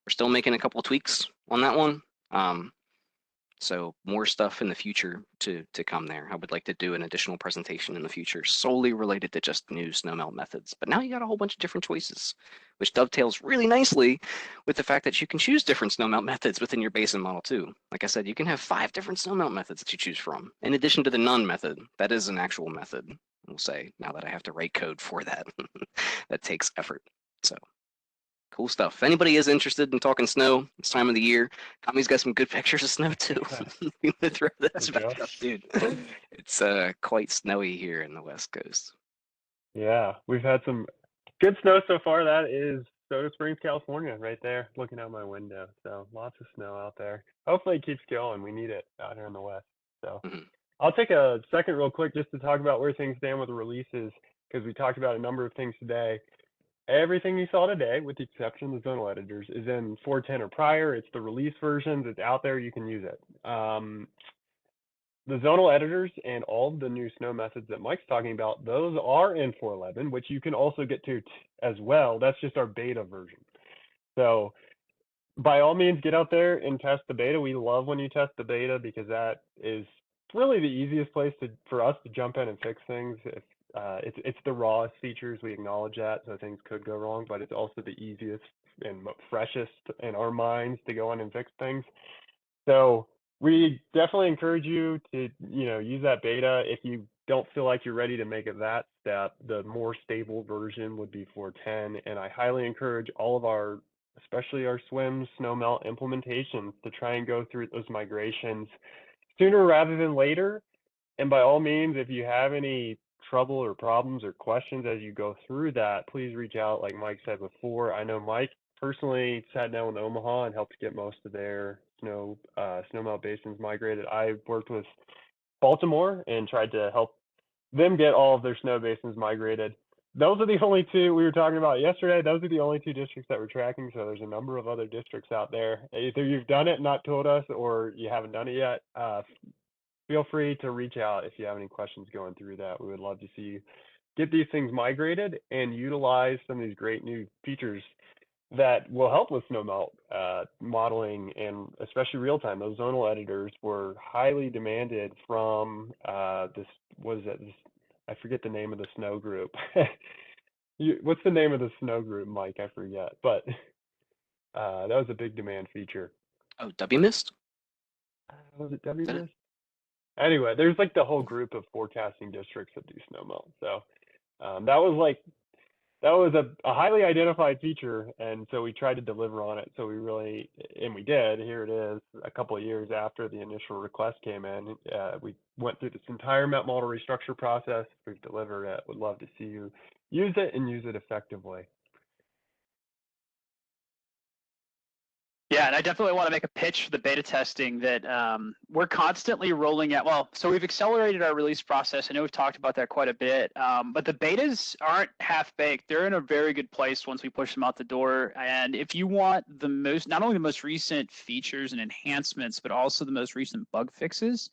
still making a couple of tweaks on that one. So more stuff in the future to come there. I would like to do an additional presentation in the future solely related to just new snowmelt methods. But now you got a whole bunch of different choices, which dovetails really nicely with the fact that you can choose different snowmelt methods within your basin model too. Like I said, you can have 5 different snowmelt methods that you choose from, in addition to the none method. That is an actual method, we'll say, now that I have to write code for that. That takes effort. So cool stuff. If anybody is interested in talking snow, it's time of the year. Tommy's got some good pictures of snow too. You can throw this back up, dude. It's quite snowy here in the West Coast. Yeah, we've had some good snow so far. That is Soda Springs, California, right there, looking out my window. So lots of snow out there. Hopefully it keeps going. We need it out here in the West. So I'll take a second real quick just to talk about where things stand with the releases, because we talked about a number of things today. Everything you saw today, with the exception of the zonal editors, is in 4.10 or prior. It's the release versions. It's out there. You can use it. The zonal editors and all of the new snow methods that Mike's talking about, those are in 4.11, which you can also get to as well. That's just our beta version. So by all means, get out there and test the beta. We love when you test the beta because that is really the easiest place for us to jump in and fix things. If, it's the rawest features, we acknowledge that, so things could go wrong, but it's also the easiest and freshest in our minds to go in and fix things. So we definitely encourage you to, use that beta. If you don't feel like you're ready to make it that step, the more stable version would be 4.10. And I highly encourage all of our, especially our SWIM Snowmelt implementations, to try and go through those migrations sooner rather than later. And by all means, if you have any trouble or problems or questions as you go through that, please reach out. Like Mike said before, I know Mike personally sat down with Omaha and helped get most of their snowmelt basins migrated. I worked with Baltimore and tried to help them get all of their snow basins migrated. Those are the only two we were talking about yesterday. Those are the only two districts that we're tracking. So there's a number of other districts out there. Either you've done it and not told us, or you haven't done it yet. Feel free to reach out if you have any questions going through that. We would love to see you get these things migrated and utilize some of these great new features that will help with snowmelt modeling, and especially real time. Those zonal editors were highly demanded from this. What is it? I forget the name of the snow group. What's the name of the snow group, Mike? I forget, but that was a big demand feature. Oh, WMIST? Was it WMIST? Anyway, there's like the whole group of forecasting districts that do snowmelt. So that was a highly identified feature, and so we tried to deliver on it. So we did. Here it is, a couple of years after the initial request came in. We went through this entire Met Model Restructure process. We've delivered it. Would love to see you use it and use it effectively. Yeah, and I definitely want to make a pitch for the beta testing that we're constantly rolling out. Well, so we've accelerated our release process. I know we've talked about that quite a bit, but the betas aren't half-baked. They're in a very good place once we push them out the door. And if you want not only the most recent features and enhancements, but also the most recent bug fixes,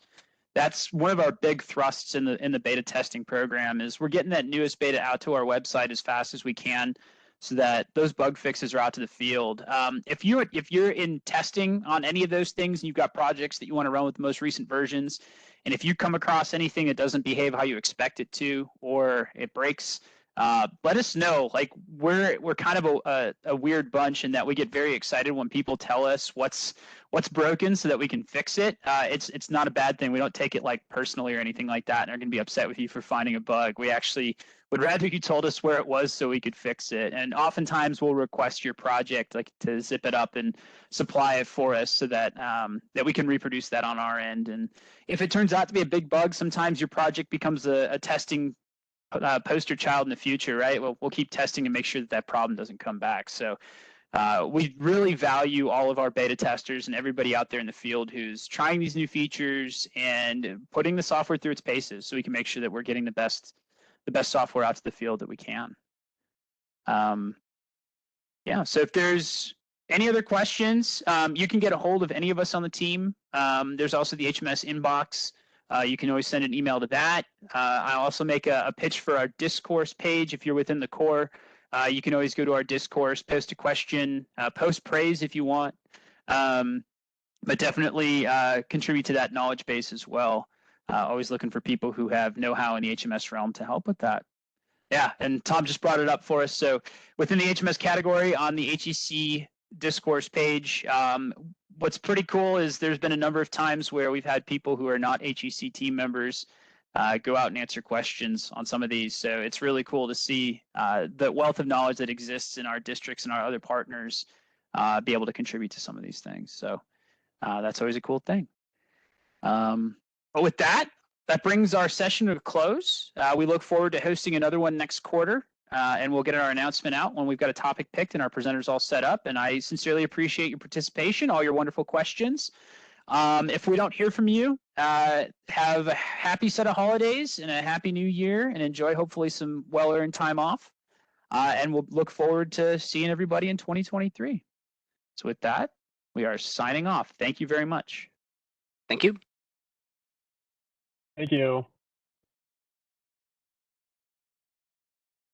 that's one of our big thrusts in the beta testing program. Is we're getting that newest beta out to our website as fast as we can, so that those bug fixes are out to the field. If you're in testing on any of those things and you've got projects that you want to run with the most recent versions, and if you come across anything that doesn't behave how you expect it to, or it breaks, let us know. Like we're kind of a weird bunch in that we get very excited when people tell us what's broken so that we can fix it. It's not a bad thing. We don't take it like personally or anything like that, and are going to be upset with you for finding a bug. We actually would rather you told us where it was so we could fix it. And oftentimes we'll request your project like to zip it up and supply it for us so that that we can reproduce that on our end. And if it turns out to be a big bug, sometimes your project becomes a testing poster child in the future, right? We'll keep testing and make sure that problem doesn't come back. So we really value all of our beta testers and everybody out there in the field who's trying these new features and putting the software through its paces so we can make sure that we're getting the best software out to the field that we can. Yeah, so if there's any other questions, you can get a hold of any of us on the team. There's also the HMS inbox. You can always send an email to that. I'll also make a pitch for our discourse page. If you're within the core, you can always go to our discourse, post a question, post praise if you want, but definitely contribute to that knowledge base as well. Always looking for people who have know-how in the HMS realm to help with that. Yeah, and Tom just brought it up for us. So within the HMS category on the HEC discourse page, what's pretty cool is there's been a number of times where we've had people who are not HEC team members go out and answer questions on some of these. So it's really cool to see the wealth of knowledge that exists in our districts and our other partners be able to contribute to some of these things. So that's always a cool thing. But with that, that brings our session to a close. We look forward to hosting another one next quarter, and we'll get our announcement out when we've got a topic picked and our presenters all set up. And I sincerely appreciate your participation, all your wonderful questions. If we don't hear from you, have a happy set of holidays and a happy new year, and enjoy hopefully some well-earned time off. and we'll look forward to seeing everybody in 2023. So with that, we are signing off. Thank you very much. Thank you. Thank you.